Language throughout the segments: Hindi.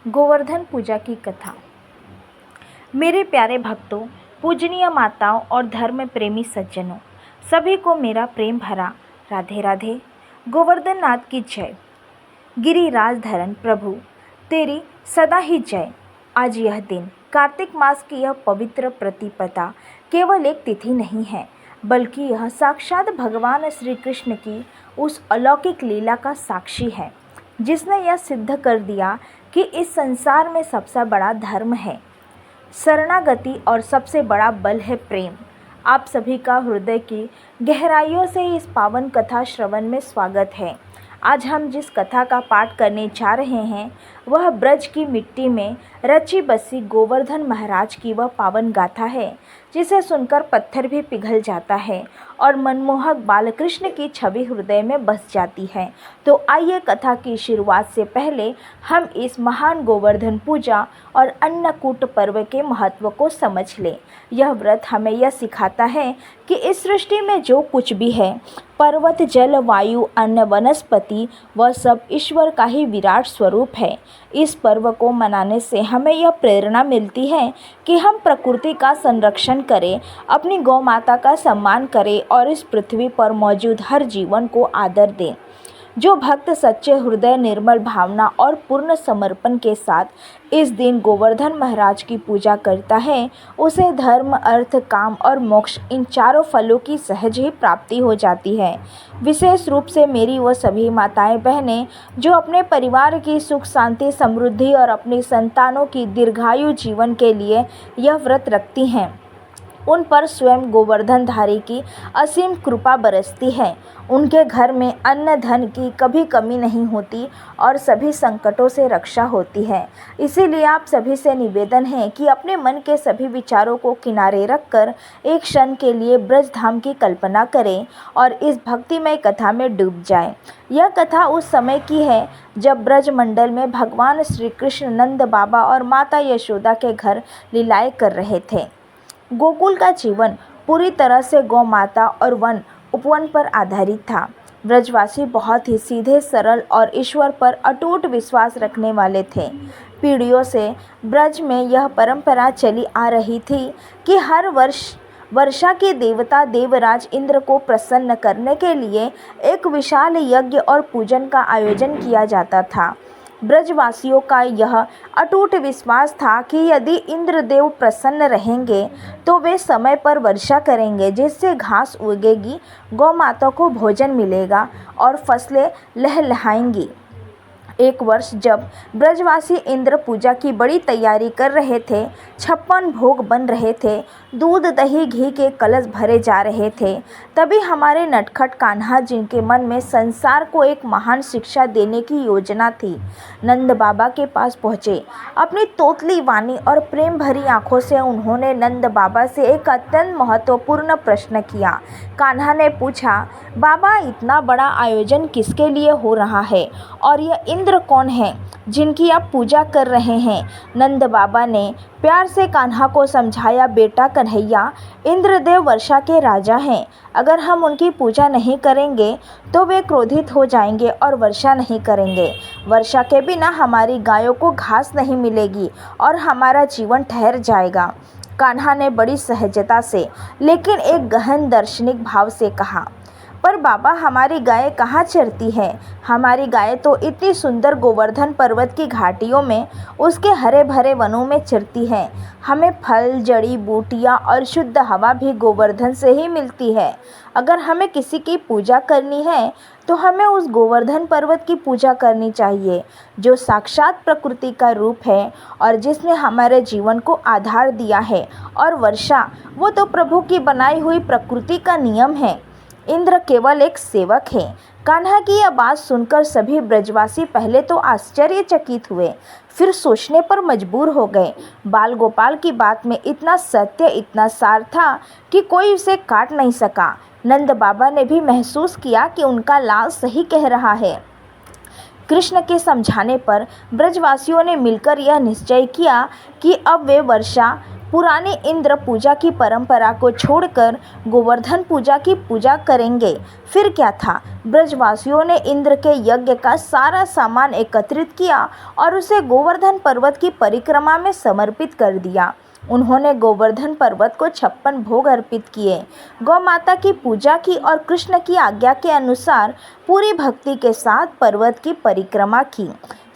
गोवर्धन पूजा की कथा। मेरे प्यारे भक्तों, पूजनीय माताओं और धर्म प्रेमी सज्जनों, सभी को मेरा प्रेम भरा राधे राधे। गोवर्धन नाथ की जय। गिरिराज धरन प्रभु तेरी सदा ही जय। आज यह दिन, कार्तिक मास की यह पवित्र प्रतिपदा केवल एक तिथि नहीं है, बल्कि यह साक्षात भगवान श्री कृष्ण की उस अलौकिक लीला का साक्षी है जिसने यह सिद्ध कर दिया कि इस संसार में सबसे बड़ा धर्म है शरणागति और सबसे बड़ा बल है प्रेम। आप सभी का हृदय की गहराइयों से इस पावन कथा श्रवण में स्वागत है। आज हम जिस कथा का पाठ करने जा रहे हैं वह ब्रज की मिट्टी में रची बसी गोवर्धन महाराज की वह पावन गाथा है जिसे सुनकर पत्थर भी पिघल जाता है और मनमोहक बालकृष्ण की छवि हृदय में बस जाती है। तो आइए कथा की शुरुआत से पहले हम इस महान गोवर्धन पूजा और अन्नकूट पर्व के महत्व को समझ लें। यह व्रत हमें यह सिखाता है कि इस सृष्टि में जो कुछ भी है, पर्वत, जल, वायु, अन्न, वनस्पति, वह सब ईश्वर का ही विराट स्वरूप है। इस पर्व को मनाने से हमें यह प्रेरणा मिलती है कि हम प्रकृति का संरक्षण करें, अपनी गौ माता का सम्मान करें और इस पृथ्वी पर मौजूद हर जीवन को आदर दें। जो भक्त सच्चे हृदय, निर्मल भावना और पूर्ण समर्पण के साथ इस दिन गोवर्धन महाराज की पूजा करता है, उसे धर्म, अर्थ, काम और मोक्ष, इन चारों फलों की सहज ही प्राप्ति हो जाती है। विशेष रूप से मेरी वो सभी माताएं बहनें जो अपने परिवार की सुख, शांति, समृद्धि और अपनी संतानों की दीर्घायु जीवन के लिए यह व्रत रखती हैं, उन पर स्वयं गोवर्धनधारी की असीम कृपा बरसती है। उनके घर में अन्न धन की कभी कमी नहीं होती और सभी संकटों से रक्षा होती है। इसीलिए आप सभी से निवेदन है कि अपने मन के सभी विचारों को किनारे रखकर एक क्षण के लिए ब्रज धाम की कल्पना करें और इस भक्तिमय कथा में डूब जाएं। यह कथा उस समय की है जब ब्रज मंडल में भगवान श्री कृष्ण नंद बाबा और माता यशोदा के घर लीलाएं कर रहे थे। गोकुल का जीवन पूरी तरह से गौ माता और वन उपवन पर आधारित था। ब्रजवासी बहुत ही सीधे, सरल और ईश्वर पर अटूट विश्वास रखने वाले थे। पीढ़ियों से ब्रज में यह परंपरा चली आ रही थी कि हर वर्ष वर्षा के देवता देवराज इंद्र को प्रसन्न करने के लिए एक विशाल यज्ञ और पूजन का आयोजन किया जाता था। ब्रजवासियों का यह अटूट विश्वास था कि यदि इंद्रदेव प्रसन्न रहेंगे तो वे समय पर वर्षा करेंगे, जिससे घास उगेगी, गौ माता को भोजन मिलेगा और फसलें लहलहाएंगी। एक वर्ष जब ब्रजवासी इंद्र पूजा की बड़ी तैयारी कर रहे थे, 56 भोग बन रहे थे, दूध, दही, घी के कलश भरे जा रहे थे, तभी हमारे नटखट कान्हा, जिनके मन में संसार को एक महान शिक्षा देने की योजना थी, नंद बाबा के पास पहुँचे। अपनी तोतली वाणी और प्रेम भरी आंखों से उन्होंने नंद बाबा से एक अत्यंत महत्वपूर्ण प्रश्न किया। कान्हा ने पूछा, बाबा, इतना बड़ा आयोजन किसके लिए हो रहा है और यह इंद्र कौन है जिनकी आप पूजा कर रहे हैं? नंद बाबा ने प्यार से कान्हा को समझाया, बेटा कन्हैया, इंद्रदेव वर्षा के राजा हैं। अगर हम उनकी पूजा नहीं करेंगे तो वे क्रोधित हो जाएंगे और वर्षा नहीं करेंगे। वर्षा के बिना हमारी गायों को घास नहीं मिलेगी और हमारा जीवन ठहर जाएगा। कान्हा ने बड़ी सहजता से लेकिन एक गहन दार्शनिक भाव से कहा, पर बाबा, हमारी गाय कहाँ चरती है? हमारी गाय तो इतनी सुंदर गोवर्धन पर्वत की घाटियों में, उसके हरे भरे वनों में चरती है। हमें फल, जड़ी बूटियाँ और शुद्ध हवा भी गोवर्धन से ही मिलती है। अगर हमें किसी की पूजा करनी है तो हमें उस गोवर्धन पर्वत की पूजा करनी चाहिए जो साक्षात प्रकृति का रूप है और जिसने हमारे जीवन को आधार दिया है। और वर्षा, वो तो प्रभु की बनाई हुई प्रकृति का नियम है। इंद्र केवल एक सेवक है। कान्हा की यह बात सुनकर सभी ब्रजवासी पहले तो आश्चर्यचकित हुए, फिर सोचने पर मजबूर हो गए। बाल गोपाल की बात में इतना सत्य, इतना सार था कि कोई उसे काट नहीं सका। नंद बाबा ने भी महसूस किया कि उनका लाल सही कह रहा है। कृष्ण के समझाने पर ब्रजवासियों ने मिलकर यह निश्चय किया कि अब वे वर्षा पुरानी इंद्र पूजा की परंपरा को छोड़कर गोवर्धन पूजा की पूजा करेंगे। फिर क्या था, ब्रजवासियों ने इंद्र के यज्ञ का सारा सामान एकत्रित किया और उसे गोवर्धन पर्वत की परिक्रमा में समर्पित कर दिया। उन्होंने गोवर्धन पर्वत को 56 भोग अर्पित किए, गौ माता की पूजा की और कृष्ण की आज्ञा के अनुसार पूरी भक्ति के साथ पर्वत की परिक्रमा की।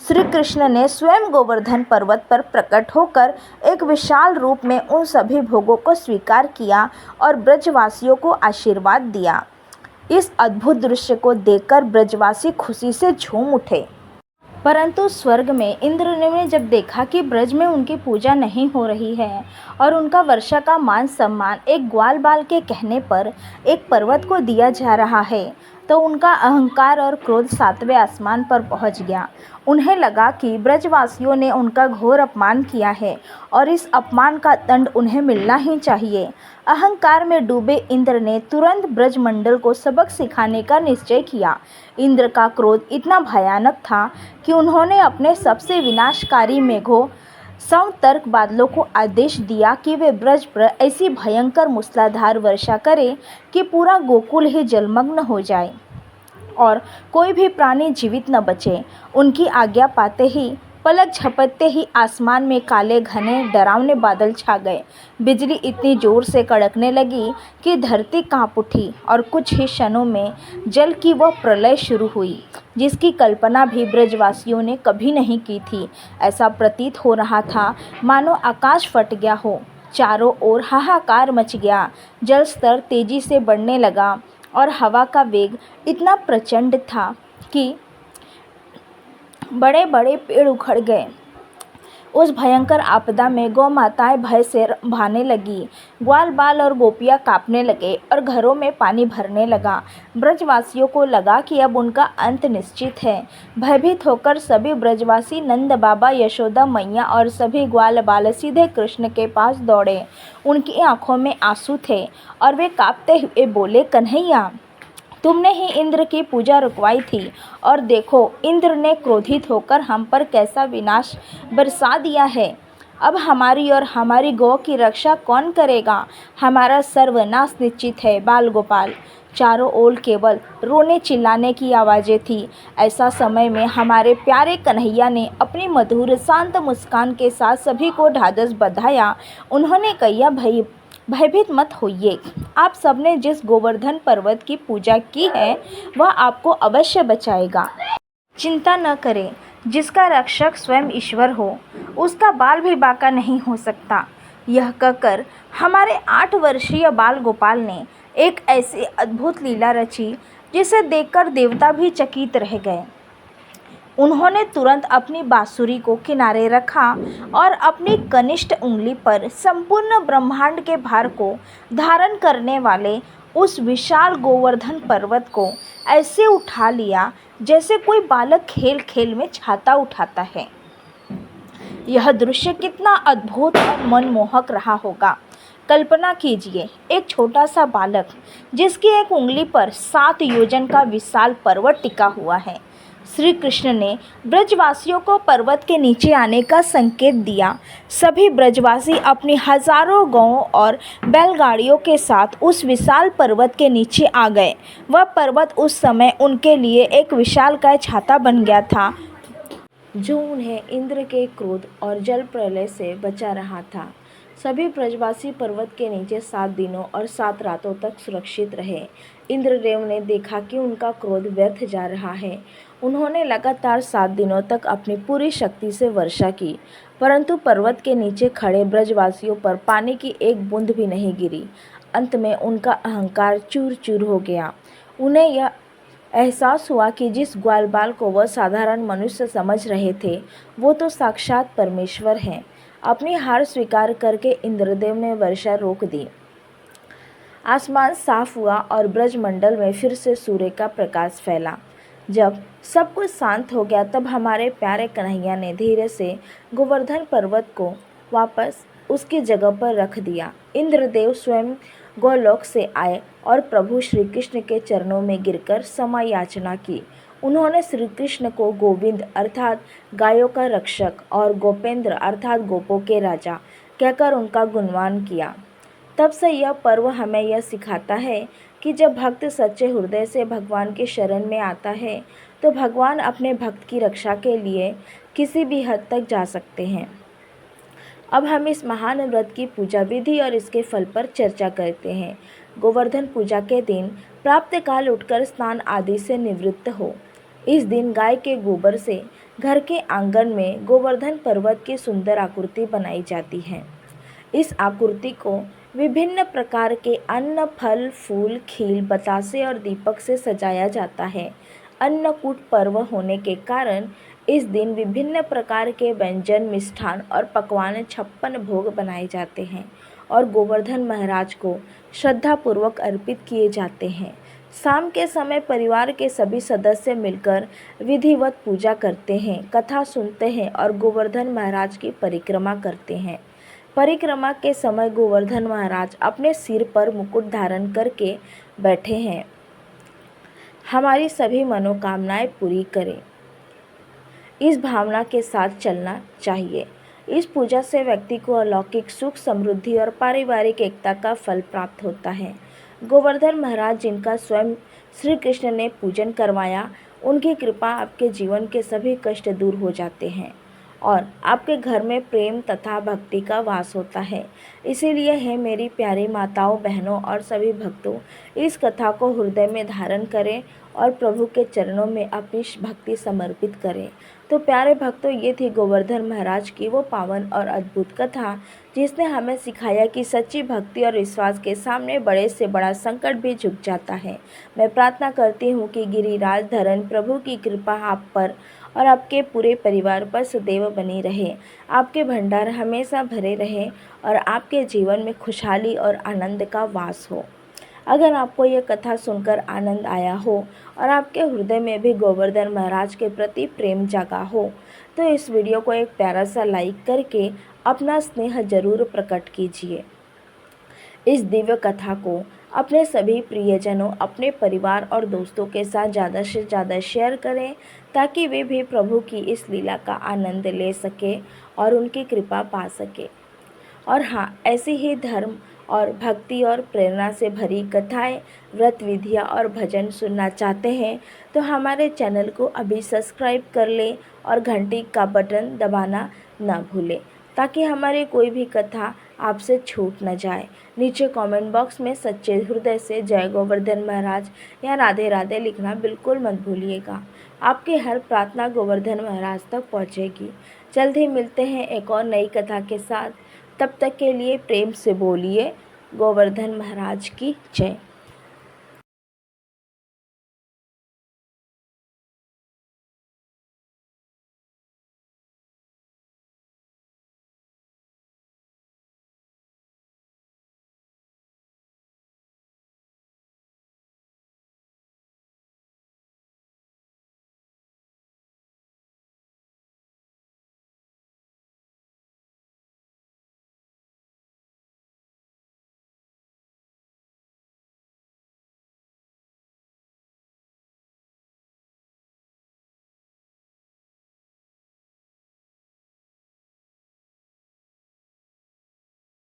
श्री कृष्ण ने स्वयं गोवर्धन पर्वत पर प्रकट होकर एक विशाल रूप में उन सभी भोगों को स्वीकार किया और ब्रजवासियों को आशीर्वाद दिया। इस अद्भुत दृश्य को देखकर ब्रजवासी खुशी से झूम उठे। परंतु स्वर्ग में इंद्र ने जब देखा कि ब्रज में उनकी पूजा नहीं हो रही है और उनका वर्षा का मान सम्मान एक ग्वाल बाल के कहने पर एक पर्वत को दिया जा रहा है, तो उनका अहंकार और क्रोध 7वें आसमान पर पहुंच गया। उन्हें लगा कि ब्रजवासियों ने उनका घोर अपमान किया है और इस अपमान का दंड उन्हें मिलना ही चाहिए। अहंकार में डूबे इंद्र ने तुरंत ब्रजमंडल को सबक सिखाने का निश्चय किया। इंद्र का क्रोध इतना भयानक था कि उन्होंने अपने सबसे विनाशकारी मेघों समतर्क बादलों को आदेश दिया कि वे ब्रज पर ऐसी भयंकर मूसलाधार वर्षा करें कि पूरा गोकुल ही जलमग्न हो जाए और कोई भी प्राणी जीवित न बचे। उनकी आज्ञा पाते ही पलक झपकते ही आसमान में काले घने डरावने बादल छा गए। बिजली इतनी जोर से कड़कने लगी कि धरती कांप उठी और कुछ ही क्षणों में जल की वह प्रलय शुरू हुई जिसकी कल्पना भी ब्रजवासियों ने कभी नहीं की थी। ऐसा प्रतीत हो रहा था मानो आकाश फट गया हो। चारों ओर हाहाकार मच गया। जल स्तर तेजी से बढ़ने लगा और हवा का वेग इतना प्रचंड था कि बड़े बड़े पेड़ उखड़ गए। उस भयंकर आपदा में गौ माताएं भय से भाने लगी, ग्वाल बाल और गोपियां कांपने लगे और घरों में पानी भरने लगा। ब्रजवासियों को लगा कि अब उनका अंत निश्चित है। भयभीत होकर सभी ब्रजवासी नंद बाबा, यशोदा मैया और सभी ग्वाल बाल सीधे कृष्ण के पास दौड़े। उनकी आंखों में आंसू थे और वे कांपते हुए बोले, कन्हैया, तुमने ही इंद्र की पूजा रुकवाई थी और देखो इंद्र ने क्रोधित होकर हम पर कैसा विनाश बरसा दिया है। अब हमारी और हमारी गौ की रक्षा कौन करेगा? हमारा सर्वनाश निश्चित है। बाल गोपाल, चारों ओर केवल रोने चिल्लाने की आवाज़ें थी। ऐसा समय में हमारे प्यारे कन्हैया ने अपनी मधुर शांत मुस्कान के साथ सभी को ढाढ़स बंधाया। उन्होंने कहा, भयभीत मत होइए। आप सबने जिस गोवर्धन पर्वत की पूजा की है वह आपको अवश्य बचाएगा। चिंता न करें, जिसका रक्षक स्वयं ईश्वर हो उसका बाल भी बांका नहीं हो सकता। यह कहकर हमारे 8 वर्षीय बाल गोपाल ने एक ऐसी अद्भुत लीला रची जिसे देखकर देवता भी चकित रह गए। उन्होंने तुरंत अपनी बांसुरी को किनारे रखा और अपनी कनिष्ठ उंगली पर संपूर्ण ब्रह्मांड के भार को धारण करने वाले उस विशाल गोवर्धन पर्वत को ऐसे उठा लिया जैसे कोई बालक खेल खेल में छाता उठाता है। यह दृश्य कितना अद्भुत और मनमोहक रहा होगा। कल्पना कीजिए, एक छोटा सा बालक जिसकी एक उंगली पर 7 योजन का विशाल पर्वत टिका हुआ है। श्री कृष्ण ने ब्रजवासियों को पर्वत के नीचे आने का संकेत दिया। सभी ब्रजवासी अपनी हजारों गौओं और बैलगाड़ियों के साथ उस विशाल पर्वत के नीचे आ गए। वह पर्वत उस समय उनके लिए एक विशालकाय छाता बन गया था जो उन्हें इंद्र के क्रोध और जल प्रलय से बचा रहा था। सभी ब्रजवासी पर्वत के नीचे 7 दिनों और 7 रातों तक सुरक्षित रहे। इंद्रदेव ने देखा कि उनका क्रोध व्यर्थ जा रहा है। उन्होंने लगातार 7 दिनों तक अपनी पूरी शक्ति से वर्षा की, परंतु पर्वत के नीचे खड़े ब्रजवासियों पर पानी की एक बूंद भी नहीं गिरी। अंत में उनका अहंकार चूर चूर हो गया। उन्हें यह एहसास हुआ कि जिस ग्वालबाल को वह साधारण मनुष्य समझ रहे थे वो तो साक्षात परमेश्वर हैं। अपनी हार स्वीकार करके इंद्रदेव ने वर्षा रोक दी। आसमान साफ हुआ और ब्रजमंडल में फिर से सूर्य का प्रकाश फैला। जब सब कुछ शांत हो गया तब हमारे प्यारे कन्हैया ने धीरे से गोवर्धन पर्वत को वापस उसकी जगह पर रख दिया। इंद्रदेव स्वयं गोलोक से आए और प्रभु श्री कृष्ण के चरणों में गिरकर क्षमा याचना की। उन्होंने श्री कृष्ण को गोविंद अर्थात गायों का रक्षक और गोपेंद्र अर्थात गोपों के राजा कहकर उनका गुणगान किया। तब से यह पर्व हमें यह सिखाता है कि जब भक्त सच्चे हृदय से भगवान के शरण में आता है तो भगवान अपने भक्त की रक्षा के लिए किसी भी हद तक जा सकते हैं। अब हम इस महान व्रत की पूजा विधि और इसके फल पर चर्चा करते हैं। गोवर्धन पूजा के दिन प्रातः काल उठकर स्नान आदि से निवृत्त हो। इस दिन गाय के गोबर से घर के आंगन में गोवर्धन पर्वत की सुंदर आकृति बनाई जाती है। इस आकृति को विभिन्न प्रकार के अन्न, फल, फूल, खील, बतासे और दीपक से सजाया जाता है। अन्नकूट पर्व होने के कारण इस दिन विभिन्न प्रकार के व्यंजन, मिष्ठान और पकवान 56 भोग बनाए जाते हैं और गोवर्धन महाराज को श्रद्धापूर्वक अर्पित किए जाते हैं। शाम के समय परिवार के सभी सदस्य मिलकर विधिवत पूजा करते हैं, कथा सुनते हैं और गोवर्धन महाराज की परिक्रमा करते हैं। परिक्रमा के समय गोवर्धन महाराज अपने सिर पर मुकुट धारण करके बैठे हैं। हमारी सभी मनोकामनाएं पूरी करें, इस भावना के साथ चलना चाहिए। इस पूजा से व्यक्ति को अलौकिक सुख, समृद्धि और पारिवारिक एकता का फल प्राप्त होता है। गोवर्धन महाराज, जिनका स्वयं श्री कृष्ण ने पूजन करवाया, उनकी कृपा आपके जीवन के सभी कष्ट दूर हो जाते हैं और आपके घर में प्रेम तथा भक्ति का वास होता है। इसीलिए है मेरी प्यारी माताओं, बहनों और सभी भक्तों, इस कथा को हृदय में धारण करें और प्रभु के चरणों में अपनी भक्ति समर्पित करें। तो प्यारे भक्तों, ये थी गोवर्धन महाराज की वो पावन और अद्भुत कथा, जिसने हमें सिखाया कि सच्ची भक्ति और विश्वास के सामने बड़े से बड़ा संकट भी झुक जाता है। मैं प्रार्थना करती हूँ कि गिरिराज धरण प्रभु की कृपा आप पर और आपके पूरे परिवार पर सदैव बनी रहे, आपके भंडार हमेशा भरे रहे और आपके जीवन में खुशहाली और आनंद का वास हो। अगर आपको ये कथा सुनकर आनंद आया हो और आपके हृदय में भी गोवर्धन महाराज के प्रति प्रेम जागा हो, तो इस वीडियो को एक प्यारा सा लाइक करके अपना स्नेह जरूर प्रकट कीजिए। इस दिव्य कथा को अपने सभी प्रियजनों, अपने परिवार और दोस्तों के साथ ज़्यादा से ज़्यादा शेयर करें, ताकि वे भी प्रभु की इस लीला का आनंद ले सके और उनकी कृपा पा सके। और हाँ, ऐसी ही धर्म और भक्ति और प्रेरणा से भरी कथाएं, व्रत विधियाँ और भजन सुनना चाहते हैं तो हमारे चैनल को अभी सब्सक्राइब कर लें और घंटी का बटन दबाना ना भूलें, ताकि हमारी कोई भी कथा आपसे छूट न जाए। नीचे कमेंट बॉक्स में सच्चे हृदय से जय गोवर्धन महाराज या राधे राधे लिखना बिल्कुल मत भूलिएगा। आपकी हर प्रार्थना गोवर्धन महाराज तक पहुँचेगी। जल्द ही मिलते हैं एक और नई कथा के साथ। तब तक के लिए प्रेम से बोलिए गोवर्धन महाराज की जय।